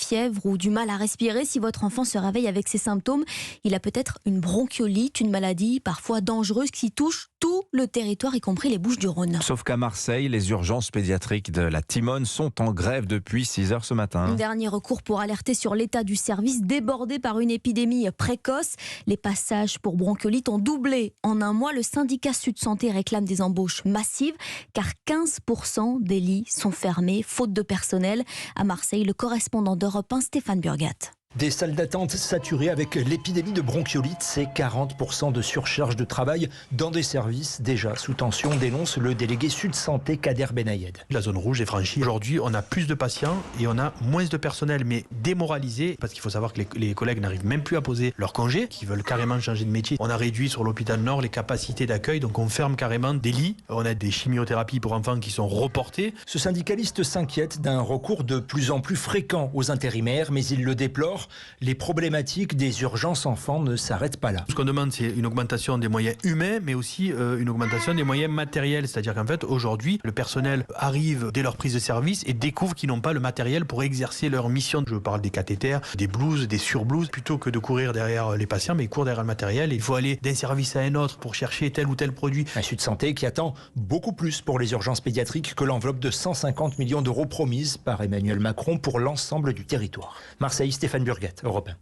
fièvre ou du mal à respirer. Si votre enfant se réveille avec ces symptômes, il a peut-être une bronchiolite, une maladie parfois dangereuse qui touche tout le territoire, y compris les Bouches-du-Rhône. Sauf qu'à Marseille, les urgences pédiatriques de la Timone sont en grève depuis 6 heures ce matin. Dernier recours pour alerter sur l'état du service débordé par une épidémie précoce. Les passages pour bronchiolite ont doublé en un mois. Le syndicat Sud Santé réclame des embauches massives car 15% des lits sont fermés faute de personnel. À Marseille, le correspondant d'Europe 1, Stéphane Burgat. Des salles d'attente saturées avec l'épidémie de bronchiolite, c'est 40% de surcharge de travail dans des services déjà sous tension, dénonce le délégué Sud Santé Kader Benayed. La zone rouge est franchie. Aujourd'hui, on a plus de patients et on a moins de personnel, mais démoralisé, parce qu'il faut savoir que les collègues n'arrivent même plus à poser leur congé, qui veulent carrément changer de métier. On a réduit sur l'hôpital Nord les capacités d'accueil, donc on ferme carrément des lits. On a des chimiothérapies pour enfants qui sont reportées. Ce syndicaliste s'inquiète d'un recours de plus en plus fréquent aux intérimaires, mais il le déplore. Les problématiques des urgences enfants ne s'arrêtent pas là. Ce qu'on demande, c'est une augmentation des moyens humains, mais aussi une augmentation des moyens matériels. C'est-à-dire qu'en fait, aujourd'hui, le personnel arrive dès leur prise de service et découvre qu'ils n'ont pas le matériel pour exercer leur mission. Je parle des cathéters, des blouses, des surblouses. Plutôt que de courir derrière les patients, mais ils courent derrière le matériel. Il faut aller d'un service à un autre pour chercher tel ou tel produit. Un Sud Santé qui attend beaucoup plus pour les urgences pédiatriques que l'enveloppe de 150 millions d'euros promise par Emmanuel Macron pour l'ensemble du territoire. Marseille, Stéphane Burgat, Europe 1.